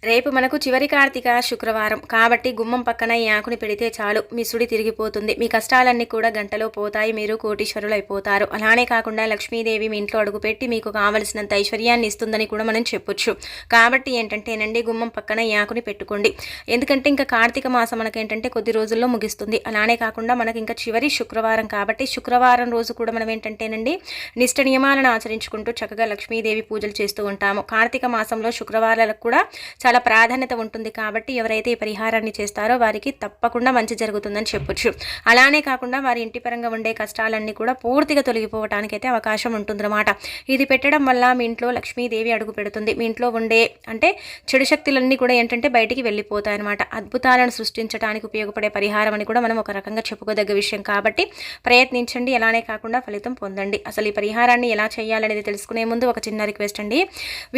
రేపు మనకు చివరి కార్తీక శుక్రవారం కాబట్టి గుమ్మం పక్కన ఈ ఆకుని పెడితే చాలు మీ సుడి తిరిగిపోతుంది. మీ కష్టాలన్నీ కూడా గంటలో పోతాయి. మీరు కోటీశ్వరులు అయిపోతారు. అలానే కాకుండా లక్ష్మీదేవి మీ ఇంట్లో అడుగుపెట్టి మీకు కావలసినంత ఐశ్వర్యాన్ని ఇస్తుందని కూడా మనం చెప్పొచ్చు. కాబట్టి ఏంటంటేనండి గుమ్మం పక్కన ఈ ఆకుని పెట్టుకోండి. ఎందుకంటే ఇంకా కార్తీక మాసం మనకేంటంటే కొద్ది రోజుల్లో ముగిస్తుంది. అలానే కాకుండా మనకి ఇంకా చివరి శుక్రవారం కాబట్టి శుక్రవారం రోజు కూడా మనం ఏంటంటేనండి నిష్ట నియమాలను ఆచరించుకుంటూ చక్కగా లక్ష్మీదేవి పూజలు చేస్తూ ఉంటాము. కార్తీక మాసంలో శుక్రవారాలకు కూడా చాలా ప్రాధాన్యత ఉంటుంది. కాబట్టి ఎవరైతే ఈ పరిహారాన్ని చేస్తారో వారికి తప్పకుండా మంచి జరుగుతుందని చెప్పొచ్చు. అలానే కాకుండా వారి ఇంటి పరంగా ఉండే కష్టాలన్నీ కూడా పూర్తిగా తొలగిపోవడానికి అయితే అవకాశం ఉంటుందన్నమాట. ఇది పెట్టడం వల్ల మీ ఇంట్లో లక్ష్మీదేవి అడుగు పెడుతుంది. మీ ఇంట్లో ఉండే అంటే చెడు శక్తులన్నీ కూడా ఏంటంటే బయటికి వెళ్ళిపోతాయన్నమాట. అద్భుతాలను సృష్టించడానికి ఉపయోగపడే పరిహారం అని కూడా మనం ఒక రకంగా చెప్పుకోదగ్గ విషయం. కాబట్టి ప్రయత్నించండి. అలానే కాకుండా ఫలితం పొందండి. అసలు ఈ పరిహారాన్ని ఎలా చేయాలనేది తెలుసుకునే ముందు ఒక చిన్న రిక్వెస్ట్ అండి.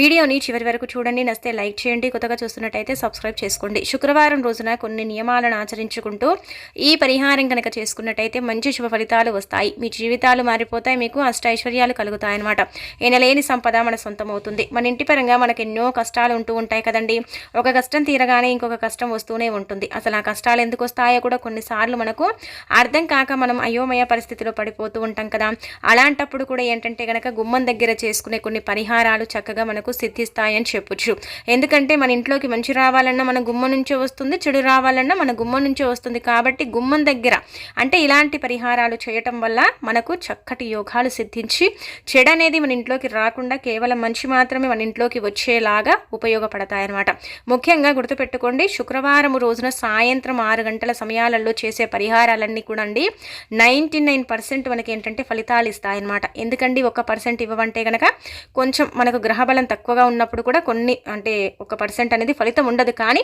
వీడియోని చివరి వరకు చూడండి. నచ్చితే లైక్ చేయండి. కొత్తగా చూస్తున్నట్టయితే సబ్స్క్రైబ్ చేసుకోండి. శుక్రవారం రోజున కొన్ని నియమాలను ఆచరించుకుంటూ ఈ పరిహారం కనుక చేసుకున్నట్టయితే మంచి శుభ ఫలితాలు వస్తాయి. మీ జీవితాలు మారిపోతాయి. మీకు అష్టైశ్వర్యాలు కలుగుతాయి అన్నమాట. ఎనలేని సంపద మన సొంతం అవుతుంది. మన ఇంటి పరంగా మనకు ఎన్నో కష్టాలు ఉంటూ ఉంటాయి కదండి. ఒక కష్టం తీరగానే ఇంకొక కష్టం వస్తూనే ఉంటుంది. అసలు ఆ కష్టాలు ఎందుకు వస్తాయో కూడా కొన్నిసార్లు మనకు అర్థం కాక మనం అయోమయ పరిస్థితిలో పడిపోతూ ఉంటాం కదా. అలాంటప్పుడు కూడా ఏంటంటే కనుక గుమ్మం దగ్గర చేసుకునే కొన్ని పరిహారాలు చక్కగా మనకు సిద్ధిస్తాయని చెప్పొచ్చు. ఎందుకంటే మన ఇంట్లోకి మంచి రావాలన్నా మన గుమ్మం నుంచే వస్తుంది, చెడు రావాలన్నా మన గుమ్మం నుంచే వస్తుంది. కాబట్టి గుమ్మం దగ్గర అంటే ఇలాంటి పరిహారాలు చేయటం వల్ల మనకు చక్కటి యోగాలు సిద్ధించి చెడు అనేది మన ఇంట్లోకి రాకుండా కేవలం మంచి మాత్రమే మన ఇంట్లోకి వచ్చేలాగా ఉపయోగపడతాయన్నమాట. ముఖ్యంగా గుర్తుపెట్టుకోండి, శుక్రవారం రోజున సాయంత్రం 6 గంటల సమయాలలో చేసే పరిహారాలన్నీ కూడా అండి 99% మనకి ఏంటంటే ఫలితాలు ఇస్తాయన్నమాట. ఎందుకండి 1% ఇవ్వమంటే కనుక కొంచెం మనకు గ్రహబలం తక్కువగా ఉన్నప్పుడు కూడా కొన్ని అంటే 1% అనేది ఫలితం ఉండదు. కానీ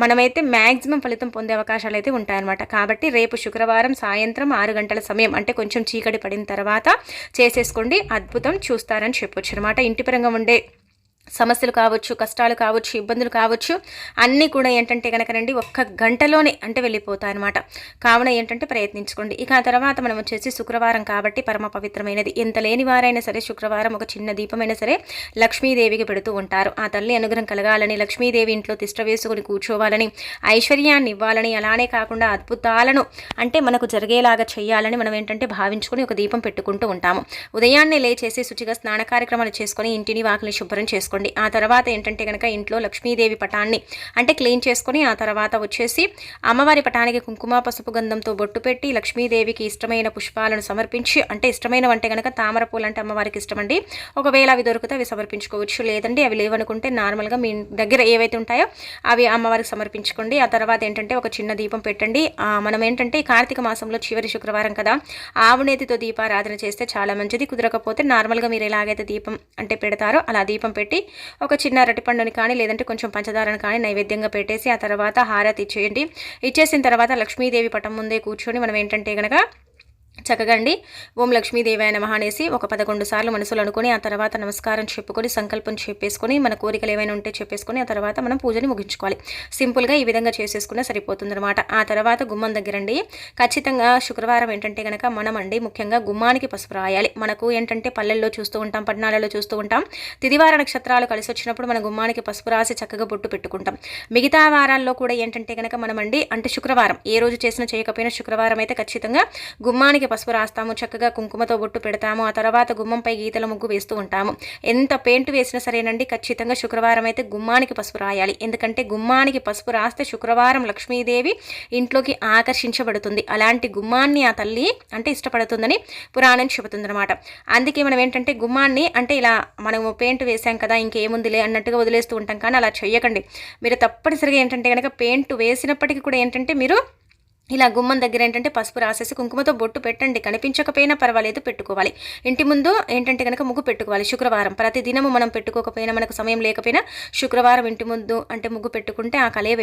మనమైతే మ్యాక్సిమం ఫలితం పొందే అవకాశాలు అయితే ఉంటాయన్నమాట. కాబట్టి రేపు శుక్రవారం సాయంత్రం 6 గంటల సమయం అంటే కొంచెం చీకటి పడిన తర్వాత చేసేసుకోండి. అద్భుతం చూస్తారని చెప్పొచ్చు అనమాట. ఇంటి పరంగా ఉండే సమస్యలు కావచ్చు, కష్టాలు కావచ్చు, ఇబ్బందులు కావచ్చు అన్నీ కూడా ఏంటంటే కనుకనండి 1 గంటలోనే అంటే వెళ్ళిపోతాయి అనమాట. కావున ఏంటంటే ప్రయత్నించుకోండి. ఇక ఆ తర్వాత మనం వచ్చేసి శుక్రవారం కాబట్టి పరమ పవిత్రమైనది. ఎంత లేని వారైనా సరే శుక్రవారం ఒక చిన్న దీపమైనా సరే లక్ష్మీదేవికి పెడుతూ ఉంటారు. ఆ తల్లి అనుగ్రహం కలగాలని, లక్ష్మీదేవి ఇంట్లో తిష్ట వేసుకుని కూర్చోవాలని, ఐశ్వర్యాన్ని ఇవ్వాలని, అలానే కాకుండా అద్భుతాలను అంటే మనకు జరిగేలాగా చేయాలని మనం ఏంటంటే భావించుకొని ఒక దీపం పెట్టుకుంటూ ఉంటాము. ఉదయాన్నే లేచేసి శుచిగా స్నాన కార్యక్రమాలు చేసుకొని ఇంటిని వాకిలి శుభ్రం చేసుకోండి. ఆ తర్వాత ఏంటంటే కనుక ఇంట్లో లక్ష్మీదేవి పటాన్ని అంటే క్లీన్ చేసుకొని ఆ తర్వాత వచ్చేసి అమ్మవారి పటానికి కుంకుమ పసుపు గంధంతో బొట్టు పెట్టి లక్ష్మీదేవికి ఇష్టమైన పుష్పాలను సమర్పించి అంటే ఇష్టమైన అంటే కనుక తామర పూలు అంటే అమ్మవారికి ఇష్టమండి. ఒకవేళ అవి దొరికితే అవి సమర్పించుకోవచ్చు. లేదండి అవి లేవనుకుంటే నార్మల్గా మీ దగ్గర ఏవైతే ఉంటాయో అవి అమ్మవారికి సమర్పించుకోండి. ఆ తర్వాత ఏంటంటే ఒక చిన్న దీపం పెట్టండి. మనం ఏంటంటే కార్తీక మాసంలో చివరి శుక్రవారం కదా, ఆవునేతితో దీపారాధన చేస్తే చాలా మంచిది. కుదరకపోతే నార్మల్గా మీరు ఎలాగైతే దీపం అంటే పెడతారో అలా దీపం పెట్టి ఒక చిన్న అరటిపండుని కానీ లేదంటే కొంచెం పంచదారను కానీ నైవేద్యంగా పెట్టేసి ఆ తర్వాత హారతి ఇచ్చేయండి. ఇచ్చేసిన తర్వాత లక్ష్మీదేవి పటం ముందే కూర్చొని మనం ఏంటంటే కనుక చక్కగా అండి ఓం లక్ష్మీదేవాయ నమః అనేసి ఒక 11 సార్లు మనసులో అనుకొని ఆ తర్వాత నమస్కారం చెప్పుకొని సంకల్పం చెప్పేసుకొని మన కోరికలు ఏమైనా ఉంటే చెప్పేసుకొని ఆ తర్వాత మనం పూజని ముగించుకోవాలి. సింపుల్గా ఈ విధంగా చేసేసుకున్నా సరిపోతుంది అనమాట. ఆ తర్వాత గుమ్మం దగ్గరండి ఖచ్చితంగా శుక్రవారం ఏంటంటే కనుక మనం అండి ముఖ్యంగా గుమ్మానికి పసుపు రాయాలి. మనకు ఏంటంటే పల్లెల్లో చూస్తూ ఉంటాం, పట్టణాలలో చూస్తూ ఉంటాం, తిదివార నక్షత్రాలు కలిసి వచ్చినప్పుడు మన గుమ్మానికి పసుపు రాసి చక్కగా బొట్టు పెట్టుకుంటాం. మిగతా వారాల్లో కూడా ఏంటంటే కనుక మనం అండి అంటే శుక్రవారం ఏ రోజు చేసినా చేయకపోయినా శుక్రవారం అయితే ఖచ్చితంగా గుమ్మానికి పసుపు రాస్తాము, చక్కగా కుంకుమతో బొట్టు పెడతాము. ఆ తర్వాత గుమ్మంపై గీతల ముగ్గు వేస్తూ ఉంటాము. ఎంత పెయింట్ వేసినా సరేనండి ఖచ్చితంగా శుక్రవారం అయితే గుమ్మానికి పసుపు రాయాలి. ఎందుకంటే గుమ్మానికి పసుపు రాస్తే శుక్రవారం లక్ష్మీదేవి ఇంట్లోకి ఆకర్షించబడుతుంది. అలాంటి గుమ్మాన్ని ఆ తల్లి అంటే ఇష్టపడుతుందని పురాణం చెబుతుందన్నమాట. అందుకే మనం ఏంటంటే గుమ్మాన్ని అంటే ఇలా మనము పెయింట్ వేసాం కదా ఇంకేముందిలే అన్నట్టుగా వదిలేస్తూ ఉంటాం. కానీ అలా చేయకండి. మీరు తప్పనిసరిగా ఏంటంటే కనుక పెయింట్ వేసినప్పటికీ కూడా ఏంటంటే మీరు ఇలా గుమ్మం దగ్గర ఏంటంటే పసుపు రాసేసి కుంకుమతో బొట్టు పెట్టండి. కనిపించకపోయినా పర్వాలేదు పెట్టుకోవాలి. ఇంటి ముందు ఏంటంటే కనుక ముగ్గు పెట్టుకోవాలి. శుక్రవారం ప్రతి దినము మనం పెట్టుకోకపోయినా మనకు సమయం లేకపోయినా శుక్రవారం ఇంటి ముందు అంటే ముగ్గు పెట్టుకుంటే ఆ కలే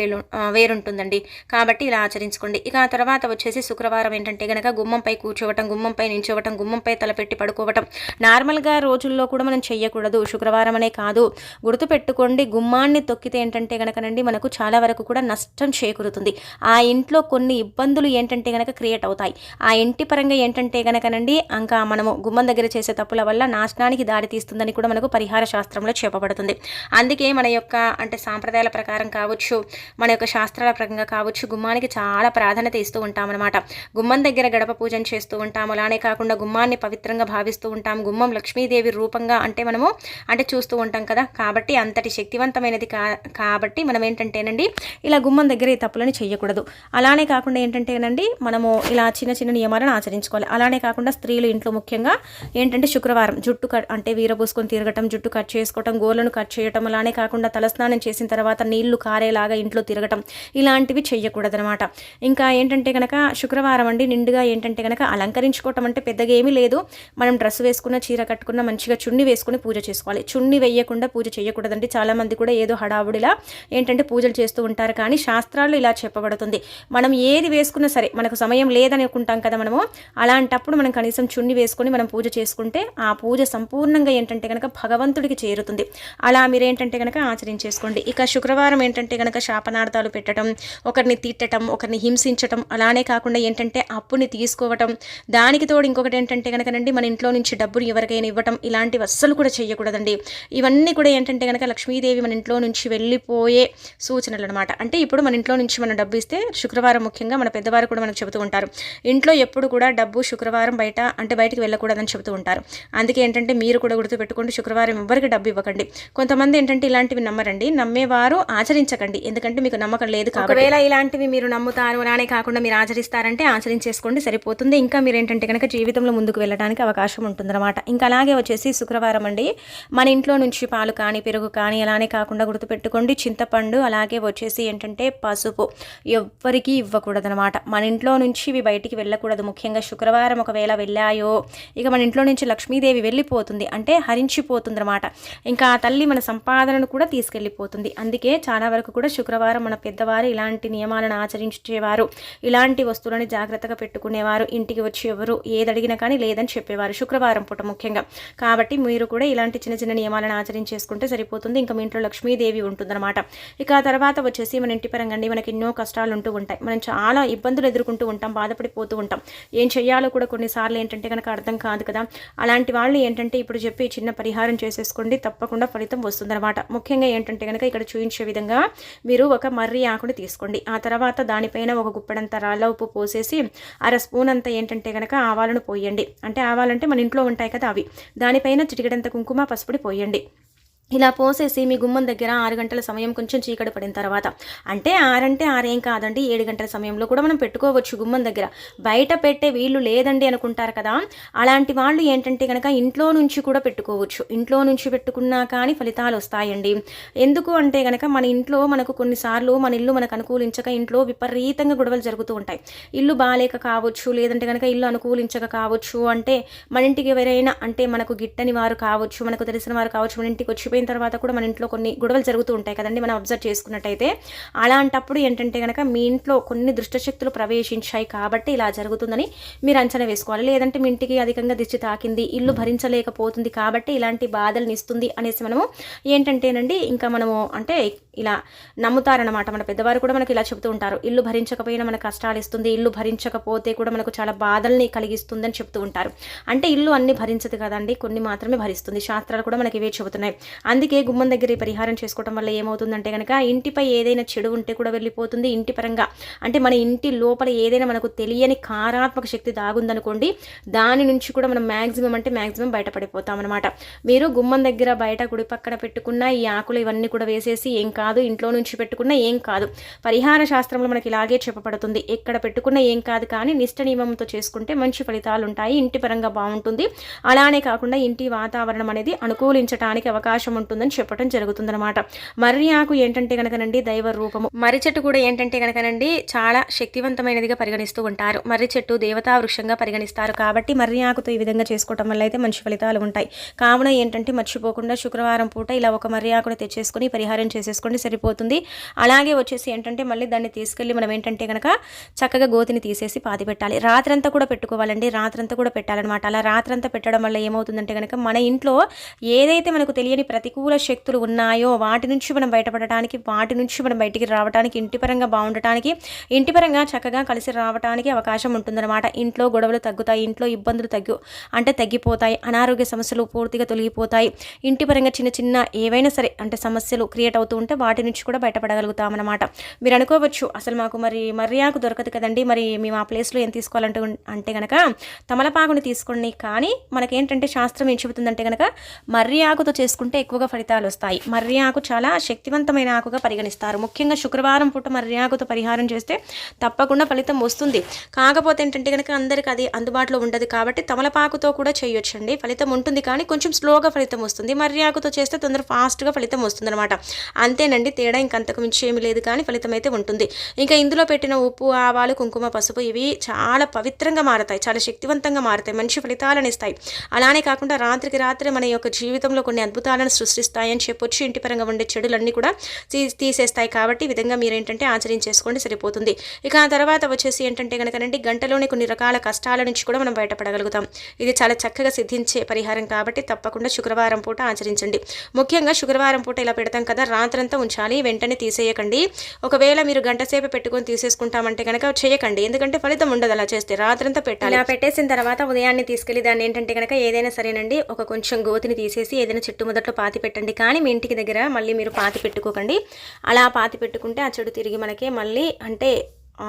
వేరుంటుందండి. కాబట్టి ఇలా ఆచరించుకోండి. ఇక ఆ తర్వాత వచ్చేసి శుక్రవారం ఏంటంటే కనుక గుమ్మంపై కూర్చోవటం, గుమ్మంపై నించోవటం, గుమ్మంపై తలపెట్టి పడుకోవటం నార్మల్గా రోజుల్లో కూడా మనం చెయ్యకూడదు. శుక్రవారం అనే కాదు, గుర్తుపెట్టుకోండి గుమ్మాన్ని తొక్కితే ఏంటంటే కనుకనండి మనకు చాలా వరకు కూడా నష్టం చేకూరుతుంది. ఆ ఇంట్లో కొన్ని ఇబ్బందులు ఏంటంటే గనక క్రియేట్ అవుతాయి. ఆ ఇంటి పరంగా ఏంటంటే గనకనండి ఇంకా మనము గుమ్మం దగ్గర చేసే తప్పుల వల్ల నాశనానికి దారి తీస్తుందని కూడా మనకు పరిహార శాస్త్రంలో చెప్పబడుతుంది. అందుకే మన యొక్క అంటే సాంప్రదాయాల ప్రకారం కావచ్చు, మన యొక్క శాస్త్రాల ప్రకారంగా కావచ్చు, గుమ్మానికి చాలా ప్రాధాన్యత ఇస్తూ ఉంటామన్నమాట. గుమ్మం దగ్గర గడప పూజను చేస్తూ ఉంటాము. అలానే కాకుండా గుమ్మాన్ని పవిత్రంగా భావిస్తూ ఉంటాం. గుమ్మం లక్ష్మీదేవి రూపంగా అంటే మనము అంటే చూస్తూ ఉంటాం కదా. కాబట్టి అంతటి శక్తివంతమైనది కాబట్టి మనం ఏంటంటేనండి ఇలా గుమ్మం దగ్గర ఈ తప్పులని చేయకూడదు. అలానే కాకుండా ఏంటంటేనండి మనము ఇలా చిన్న చిన్న నియమాలను ఆచరించుకోవాలి. అలానే కాకుండా స్త్రీలు ఇంట్లో ముఖ్యంగా ఏంటంటే శుక్రవారం జుట్టు అంటే వీరబూసుకొని తిరగటం, జుట్టు కట్ చేసుకోవటం, గోర్లను కట్ చేయటం, అలానే కాకుండా తలస్నానం చేసిన తర్వాత నీళ్లు కారేలాగా ఇంట్లో తిరగటం, ఇలాంటివి చెయ్యకూడదనమాట. ఇంకా ఏంటంటే కనుక శుక్రవారం అండి నిండుగా ఏంటంటే కనుక అలంకరించుకోవటం అంటే పెద్దగా ఏమీ లేదు. మనం డ్రెస్ వేసుకున్న, చీర కట్టుకున్న, మంచిగా చున్ని వేసుకుని పూజ చేసుకోవాలి. చున్ని వేయకుండా పూజ చేయకూడదండి. చాలామంది కూడా ఏదో హడావుడిలా ఏంటంటే పూజలు చేస్తూ ఉంటారు. కానీ శాస్త్రాల్లో ఇలా చెప్పబడుతుంది. మనం ఏది వేసుకున్నా సరే మనకు సమయం లేదని అనుకుంటాం కదా మనము, అలాంటప్పుడు మనం కనీసం చున్ని వేసుకొని మనం పూజ చేసుకుంటే ఆ పూజ సంపూర్ణంగా ఏంటంటే కనుక భగవంతుడికి చేరుతుంది. అలా మీరేంటంటే కనుక ఆచరించేసుకోండి. ఇక శుక్రవారం ఏంటంటే కనుక శాపనార్థాలు పెట్టడం, ఒకరిని తిట్టడం, ఒకరిని హింసించటం, అలానే కాకుండా ఏంటంటే అప్పుని తీసుకోవటం, దానికి తోడు ఇంకొకటి ఏంటంటే కనుకనండి మన ఇంట్లో నుంచి డబ్బులు ఎవరికైనా ఇవ్వటం, ఇలాంటివి అస్సలు కూడా చేయకూడదండి. ఇవన్నీ కూడా ఏంటంటే కనుక లక్ష్మీదేవి మన ఇంట్లో నుంచి వెళ్ళిపోయే సూచనలు అనమాట. అంటే ఇప్పుడు మన ఇంట్లో నుంచి మనం డబ్బు ఇస్తే శుక్రవారం ముఖ్యంగా మన పెద్దవారు కూడా మనకు చెబుతూ ఉంటారు, ఇంట్లో ఎప్పుడు కూడా డబ్బు శుక్రవారం బయటికి వెళ్ళకూడదని చెబుతూ ఉంటారు. అందుకే ఏంటంటే మీరు కూడా గుర్తుపెట్టుకోండి, శుక్రవారం ఎవరికి డబ్బు ఇవ్వకండి. కొంతమంది ఏంటంటే ఇలాంటివి నమ్మరండి, నమ్మేవారు ఆచరించకండి, ఎందుకంటే మీకు నమ్మకం లేదు కాబట్టి. ఒకవేళ ఇలాంటివి మీరు నమ్ముతారు అలానే కాకుండా మీరు ఆచరిస్తారంటే ఆచరించేసుకోండి, సరిపోతుంది. ఇంకా మీరు ఏంటంటే కనుక జీవితంలో ముందుకు వెళ్ళడానికి అవకాశం ఉంటుందన్నమాట. ఇంకా అలాగే వచ్చేసి శుక్రవారం అండి మన ఇంట్లో నుంచి పాలు కానీ పెరుగు కానీ అలానే కాకుండా గుర్తుపెట్టుకోండి చింతపండు, అలాగే వచ్చేసి ఏంటంటే పసుపు ఎవ్వరికీ ఇవ్వకూడదనమాట. మన ఇంట్లో నుంచి ఇవి బయటికి వెళ్ళకూడదు. ముఖ్యంగా శుక్రవారం ఒకవేళ వెళ్ళాయో ఇక మన ఇంట్లో నుంచి లక్ష్మీదేవి వెళ్ళిపోతుంది, అంటే హరించిపోతుంది అనమాట. ఇంకా ఆ తల్లి మన సంపాదనను కూడా తీసుకెళ్ళిపోతుంది. అందుకే చాలా వరకు కూడా శుక్రవారం మన పెద్దవారు ఇలాంటి నియమాలను ఆచరించేవారు, ఇలాంటి వస్తువులను జాగ్రత్తగా పెట్టుకునేవారు. ఇంటికి వచ్చి ఎవరు ఏది అడిగినా కానీ లేదని చెప్పేవారు శుక్రవారం పూట ముఖ్యంగా. కాబట్టి మీరు కూడా ఇలాంటి చిన్న చిన్న నియమాలను ఆచరించేసుకుంటే సరిపోతుంది. ఇంకా మీ ఇంట్లో లక్ష్మీదేవి ఉంటుందన్నమాట. ఇక ఆ తర్వాత వచ్చేసి మన ఇంటి పరంగా మనకి ఎన్నో కష్టాలు ఉంటూ ఉంటాయి. మనం చాలా ఇబ్బందులు ఎదుర్కొంటూ ఉంటాం, బాధపడిపోతూ ఉంటాం. ఏం చెయ్యాలో కూడా కొన్నిసార్లు ఏంటంటే కనుక అర్థం కాదు కదా. అలాంటి వాళ్ళు ఏంటంటే ఇప్పుడు చెప్పి చిన్న పరిహారం చేసేసుకోండి, తప్పకుండా ఫలితం వస్తుందన్నమాట. ముఖ్యంగా ఏంటంటే కనుక ఇక్కడ చూపించే విధంగా మీరు ఒక మర్రి ఆకుని తీసుకోండి. ఆ తర్వాత దానిపైన ఒక గుప్పెడంత రాళ్ళ ఉప్పు పోసేసి అర స్పూన్ అంతా ఏంటంటే కనుక ఆవాలను పోయండి. అంటే ఆవాలంటే మన ఇంట్లో ఉంటాయి కదా అవి. దానిపైన చిటికెడంత కుంకుమ పసుపుడి పోయండి. ఇలా పోసేసి మీ గుమ్మం దగ్గర 6 గంటల సమయం కొంచెం చీకటి పడిన తర్వాత, అంటే 6 అంటే 6 ఏం కాదండి, 7 గంటల సమయంలో కూడా మనం పెట్టుకోవచ్చు గుమ్మం దగ్గర. బయట పెట్టే వీళ్ళు లేదండి అనుకుంటారు కదా, అలాంటి వాళ్ళు ఏంటంటే కనుక ఇంట్లో నుంచి కూడా పెట్టుకోవచ్చు. ఇంట్లో నుంచి పెట్టుకున్నా కానీ ఫలితాలు వస్తాయండి. ఎందుకు అంటే కనుక మన ఇంట్లో మనకు కొన్నిసార్లు మన ఇల్లు మనకు అనుకూలించక ఇంట్లో విపరీతంగా గొడవలు జరుగుతూ ఉంటాయి. ఇల్లు బాలేక కావచ్చు, లేదంటే కనుక ఇల్లు అనుకూలించక కావచ్చు, అంటే మన ఇంటికి ఎవరైనా అంటే మనకు గిట్టని వారు కావచ్చు, మనకు తెలిసిన వారు కావచ్చు, మన ఇంటికి వచ్చి తర్వాత కూడా మన ఇంట్లో కొన్ని గొడవలు జరుగుతూ ఉంటాయి కదండి, మనం అబ్జర్వ్ చేసుకున్నట్టయితే. అలాంటప్పుడు ఏంటంటే కనుక మీ ఇంట్లో కొన్ని దుష్టశక్తులు ప్రవేశించాయి కాబట్టి ఇలా జరుగుతుందని మీరు అంచనా వేసుకోవాలి. లేదంటే మీ ఇంటికి అధికంగా దిష్టి తాకింది, ఇల్లు భరించలేకపోతుంది కాబట్టి ఇలాంటి బాధలను ఇస్తుంది అనేసి మనము ఏంటంటేనండి ఇంకా మనము అంటే ఇలా నమ్ముతారనమాట. మన పెద్దవారు కూడా మనకు ఇలా చెప్తూ ఉంటారు, ఇల్లు భరించకపోయినా మనకు కష్టాలు ఇస్తుంది, ఇల్లు భరించకపోతే కూడా మనకు చాలా బాధల్ని కలిగిస్తుందని చెప్తూ ఉంటారు. అంటే ఇల్లు అన్ని భరించదు కదండి, కొన్ని మాత్రమే భరిస్తుంది. శాస్త్రాలు కూడా మనకి ఇవే చెబుతున్నాయి. అందుకే గుమ్మం దగ్గర ఈ పరిహారం చేసుకోవడం వల్ల ఏమవుతుందంటే కనుక ఇంటిపై ఏదైనా చెడు ఉంటే కూడా వెళ్ళిపోతుంది. ఇంటి పరంగా అంటే మన ఇంటి లోపల ఏదైనా మనకు తెలియని కారాత్మక శక్తి దాగుందనుకోండి, దాని నుంచి కూడా మనం మ్యాక్సిమం బయటపడిపోతాం అనమాట. మీరు గుమ్మం దగ్గర బయట గుడి పక్కన పెట్టుకున్న ఈ ఆకులు ఇవన్నీ కూడా వేసేసి ఏం కాదు, ఇంట్లో నుంచి పెట్టుకున్న ఏం కాదు. పరిహార శాస్త్రంలో మనకి ఇలాగే చెప్పబడుతుంది, ఎక్కడ పెట్టుకున్న ఏం కాదు, కానీ నిష్ట నియమంతో చేసుకుంటే మంచి ఫలితాలు ఉంటాయి, ఇంటి పరంగా బాగుంటుంది. అలానే కాకుండా ఇంటి వాతావరణం అనేది అనుకూలించడానికి అవకాశం ఉంటుందని చెప్పడం జరుగుతుందన్నమాట. మర్రి ఆకు ఏంటంటే కనుకనండి దైవ రూపము. మర్రి చెట్టు కూడా ఏంటంటే కనుకనండి చాలా శక్తివంతమైనదిగా పరిగణిస్తూ ఉంటారు. మర్రి చెట్టు దేవతా వృక్షంగా పరిగణిస్తారు. కాబట్టి మర్రి ఆకుతో ఈ విధంగా చేసుకోవటం వల్ల అయితే మంచి ఫలితాలు ఉంటాయి. కావున ఏంటంటే మర్చిపోకుండా శుక్రవారం పూట ఇలా ఒక మర్రి ఆకుని తెచ్చేసుకొని పరిహారం చేసేసుకోండి, సరిపోతుంది. అలాగే వచ్చేసి ఏంటంటే మళ్ళీ దాన్ని తీసుకెళ్ళి మనం ఏంటంటే కనుక చక్కగా గోతిని తీసేసి పాతి పెట్టాలి. రాత్రంతా కూడా పెట్టుకోవాలండి, రాత్రంతా కూడా పెట్టాలన్నమాట. అలా రాత్రంతా పెట్టడం వల్ల ఏమవుతుందంటే కనుక మన ఇంట్లో ఏదైతే మనకు తెలియని ప్రతి ప్రతికూల శక్తులు ఉన్నాయో వాటి నుంచి మనం బయటపడటానికి, వాటి నుంచి మనం బయటికి రావడానికి, ఇంటి పరంగా బాగుండటానికి, ఇంటి పరంగా చక్కగా కలిసి రావడానికి అవకాశం ఉంటుందన్నమాట. ఇంట్లో గొడవలు తగ్గుతాయి, ఇంట్లో ఇబ్బందులు తగ్గిపోతాయి, అనారోగ్య సమస్యలు పూర్తిగా తొలగిపోతాయి. ఇంటి పరంగా చిన్న చిన్న ఏవైనా సరే అంటే సమస్యలు క్రియేట్ అవుతూ ఉంటే వాటి నుంచి కూడా బయటపడగలుగుతామన్నమాట. మీరు అనుకోవచ్చు, అసలు మాకు మర్రి ఆకు దొరకదు కదండి, మరి మేము ఆ ప్లేస్లో ఏం తీసుకోవాలంటే అంటే కనుక తమలపాకుని తీసుకోండి. కానీ మనకేంటంటే శాస్త్రం ఏం చెబుతుందంటే కనుక మర్రి ఆకుతో చేసుకుంటే ఎక్కువగా ఫలితాలు వస్తాయి. మర్రి ఆకు చాలా శక్తివంతమైన ఆకుగా పరిగణిస్తారు. ముఖ్యంగా శుక్రవారం పూట మర్రి ఆకుతో పరిహారం చేస్తే తప్పకుండా ఫలితం వస్తుంది. కాకపోతే ఏంటంటే కనుక అందరికి అది అందుబాటులో ఉండదు కాబట్టి తమలపాకుతో కూడా చేయొచ్చండి, ఫలితం ఉంటుంది. కానీ కొంచెం స్లోగా ఫలితం వస్తుంది. మర్రి ఆకుతో చేస్తే తొందర ఫాస్ట్గా ఫలితం వస్తుంది అనమాట. అంతేనండి తేడా, ఇంకంతకు మించి ఏమీ లేదు, కానీ ఫలితం అయితే ఉంటుంది. ఇంకా ఇందులో పెట్టిన ఉప్పు, ఆవాలు, కుంకుమ, పసుపు ఇవి చాలా పవిత్రంగా మారతాయి, చాలా శక్తివంతంగా మారతాయి, మంచి ఫలితాలను ఇస్తాయి. అలానే కాకుండా రాత్రికి రాత్రే మన యొక్క జీవితంలో కొన్ని అద్భుతాలను సృష్టిస్తాయని చెప్పొచ్చు. ఇంటి పరంగా ఉండే చెడులన్నీ కూడా తీసేస్తాయి. కాబట్టి ఈ విధంగా మీరేంటంటే ఆచరించేసుకోండి, సరిపోతుంది. ఇక ఆ తర్వాత వచ్చేసి ఏంటంటే కనుకనండి గంటలోనే కొన్ని రకాల కష్టాల నుంచి కూడా మనం బయటపడగలుగుతాం. ఇది చాలా చక్కగా సిద్ధించే పరిహారం కాబట్టి తప్పకుండా శుక్రవారం పూట ఆచరించండి. ముఖ్యంగా శుక్రవారం పూట ఇలా పెడతాం కదా, రాత్రంతా ఉంచాలి, వెంటనే తీసేయకండి. ఒకవేళ మీరు గంట సేపు పెట్టుకొని తీసేసుకుంటామంటే కనుక చేయకండి, ఎందుకంటే ఫలితం ఉండదు అలా చేస్తే. రాత్రంతా పెట్టాలి. ఇలా పెట్టేసిన తర్వాత ఉదయాన్నే తీసుకెళ్లి దాన్ని ఏంటంటే కనుక ఏదైనా సరేనండి ఒక కొంచెం గోతిని తీసేసి ఏదైనా చెట్టు మొదట్లో పాతి పెట్టండి. కానీ మీ ఇంటికి దగ్గర మళ్ళీ మీరు పాతి పెట్టుకోకండి. అలా పాతి పెట్టుకుంటే ఆ చెడు తిరిగి మనకే మళ్ళీ అంటే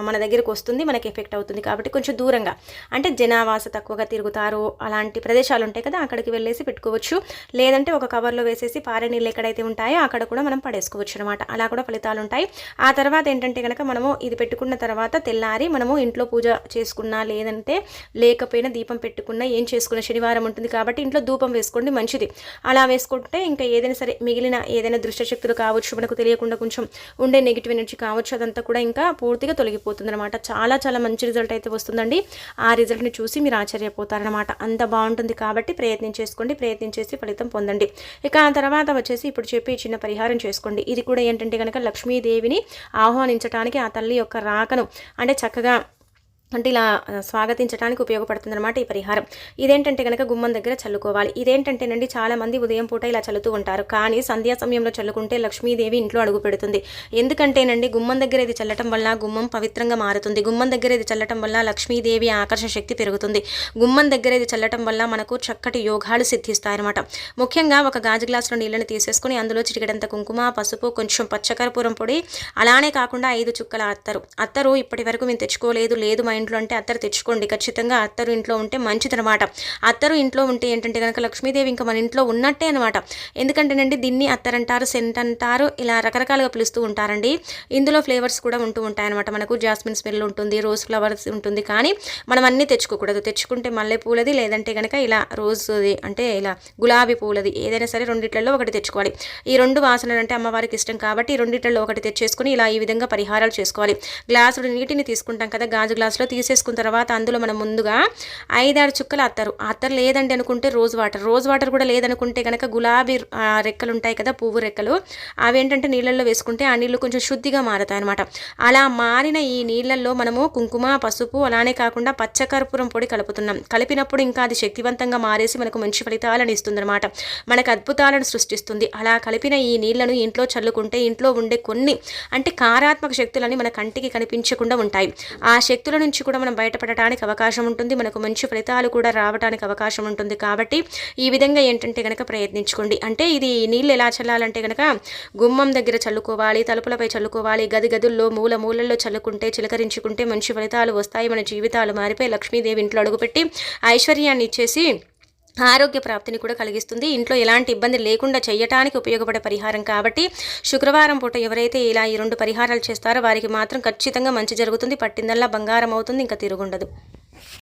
మన దగ్గరికి వస్తుంది, మనకి ఎఫెక్ట్ అవుతుంది. కాబట్టి కొంచెం దూరంగా అంటే జనావాస తక్కువగా తిరుగుతారు అలాంటి ప్రదేశాలు ఉంటాయి కదా, అక్కడికి వెళ్ళేసి పెట్టుకోవచ్చు. లేదంటే ఒక కవర్లో వేసేసి పారే నీళ్ళు ఎక్కడైతే ఉంటాయో అక్కడ కూడా మనం పడేసుకోవచ్చు అనమాట. అలా కూడా ఫలితాలు ఉంటాయి. ఆ తర్వాత ఏంటంటే కనుక మనము ఇది పెట్టుకున్న తర్వాత తెల్లారి మనము ఇంట్లో పూజ చేసుకున్నా లేదంటే లేకపోయినా దీపం పెట్టుకున్నా ఏం చేసుకున్నా శనివారం ఉంటుంది కాబట్టి ఇంట్లో ధూపం వేసుకోండి, మంచిది. అలా వేసుకుంటే ఇంకా ఏదైనా సరే మిగిలిన ఏదైనా దుష్టశక్తులు కావచ్చు, మనకు తెలియకుండా కొంచెం ఉండే నెగిటివ్ ఎనర్జీ కావచ్చు, అదంతా కూడా ఇంకా పూర్తిగా పోతుంది అనమాట. చాలా చాలా మంచి రిజల్ట్ అయితే వస్తుందండి. ఆ రిజల్ట్ని చూసి మీరు ఆశ్చర్యపోతారనమాట. అంత బాగుంటుంది కాబట్టి ప్రయత్నించేసి ఫలితం పొందండి. ఇక ఆ తర్వాత వచ్చేసి ఇప్పుడు చెప్పి చిన్న పరిహారం చేసుకోండి. ఇది కూడా ఏంటంటే కనుక లక్ష్మీదేవిని ఆహ్వానించడానికి, ఆ తల్లి యొక్క రాకను అంటే చక్కగా అంటే ఇలా స్వాగతించడానికి ఉపయోగపడుతుంది అనమాట ఈ పరిహారం. ఇదేంటంటే కనుక గుమ్మం దగ్గర చల్లుకోవాలి. ఇదేంటంటేనండి చాలామంది ఉదయం పూట ఇలా చల్లుతూ ఉంటారు, కానీ సంధ్యా సమయంలో చల్లుకుంటే లక్ష్మీదేవి ఇంట్లో అడుగు పెడుతుంది. ఎందుకంటేనండి గుమ్మం దగ్గర ఇది చల్లటం వల్ల గుమ్మం పవిత్రంగా మారుతుంది. గుమ్మం దగ్గర ఇది చల్లటం వల్ల లక్ష్మీదేవి ఆకర్షణ శక్తి పెరుగుతుంది. గుమ్మం దగ్గర ఇది చల్లటం వల్ల మనకు చక్కటి యోగాలు సిద్ధిస్తాయన్నమాట. ముఖ్యంగా ఒక గాజు గ్లాసులో నీళ్ళని తీసేసుకుని అందులో చిటికెడంత కుంకుమ, పసుపు, కొంచెం పచ్చకర్పూరం పొడి, అలానే కాకుండా 5 చుక్కల అత్తరు ఇప్పటి వరకు మేము తెచ్చుకోలేదు మా ఇంట్లో అంటే అత్తరు తెచ్చుకోండి. ఖచ్చితంగా అత్తరు ఇంట్లో ఉంటే మంచిదనమాట. అత్తరు ఇంట్లో ఉంటే ఏంటంటే కనుక లక్ష్మీదేవి ఇంకా మన ఇంట్లో ఉన్నట్టే అనమాట. ఎందుకంటేనండి దీన్ని అత్తరంటారు, సెంట్ అంటారు, ఇలా రకరకాలుగా పిలుస్తూ ఉంటారండి. ఇందులో ఫ్లేవర్స్ కూడా ఉంటూ ఉంటాయన్నమాట. మనకు జాస్మిన్ స్మెల్ ఉంటుంది, రోజ్ ఫ్లవర్స్ ఉంటుంది. కానీ మనం అన్నీ తెచ్చుకోకూడదు. తెచ్చుకుంటే మల్లె పూలది లేదంటే కనుక ఇలా రోజుది అంటే ఇలా గులాబీ పూలది ఏదైనా సరే రెండిట్లలో ఒకటి తెచ్చుకోవాలి. ఈ 2 వాసనలు అంటే అమ్మవారికి ఇష్టం కాబట్టి ఈ రెండిట్లలో ఒకటి తెచ్చేసుకుని ఇలా ఈ విధంగా పరిహారాలు చేసుకోవాలి. గ్లాసుడు నీటిని తీసుకుంటాం కదా, గాజు గ్లాసులో తీసేసుకున్న తర్వాత అందులో మనం ముందుగా 5-6 చుక్కలు అత్తరు లేదండి అనుకుంటే రోజ్ వాటర్ కూడా లేదనుకుంటే కనుక గులాబీ రెక్కలు ఉంటాయి కదా, పువ్వు రెక్కలు, అవి ఏంటంటే నీళ్ళల్లో వేసుకుంటే ఆ నీళ్ళు కొంచెం శుద్ధిగా మారుతాయి అనమాట. అలా మారిన ఈ నీళ్ళల్లో మనము కుంకుమ, పసుపు, అలానే కాకుండా పచ్చకర్పూరం పొడి కలుపుతున్నాం. కలిపినప్పుడు ఇంకా అది శక్తివంతంగా మారేసి మనకు మంచి ఫలితాలను ఇస్తుంది అనమాట. మనకు అద్భుతాలను సృష్టిస్తుంది. అలా కలిపిన ఈ నీళ్లను ఇంట్లో చల్లుకుంటే ఇంట్లో ఉండే కొన్ని అంటే కారాత్మక శక్తులని మన కంటికి కనిపించకుండా ఉంటాయి. ఆ శక్తుల నుంచి కూడా మనం బయటపడటానికి అవకాశం ఉంటుంది. మనకు మంచి ఫలితాలు కూడా రావడానికి అవకాశం ఉంటుంది. కాబట్టి ఈ విధంగా ఏంటంటే కనుక ప్రయత్నించుకోండి. అంటే ఇది నీళ్ళు ఎలా చల్లాలంటే కనుక గుమ్మం దగ్గర చల్లుకోవాలి, తలుపులపై చల్లుకోవాలి, గదుల్లో మూలల్లో చల్లుకుంటే చిలకరించుకుంటే మంచి ఫలితాలు వస్తాయి. మన జీవితాలు మారిపోయి లక్ష్మీదేవి ఇంట్లో అడుగుపెట్టి ఐశ్వర్యాన్ని ఇచ్చేసి ఆరోగ్య ప్రాప్తిని కూడా కలిగిస్తుంది. ఇంట్లో ఎలాంటి ఇబ్బంది లేకుండా చేయటానికి ఉపయోగపడే పరిహారం కాబట్టి శుక్రవారం పూట ఎవరైతే ఇలా ఈ 2 పరిహారాలు చేస్తారో వారికి మాత్రం ఖచ్చితంగా మంచి జరుగుతుంది. పట్టిందల్లా బంగారం అవుతుంది, ఇంకా తిరుగుండదు.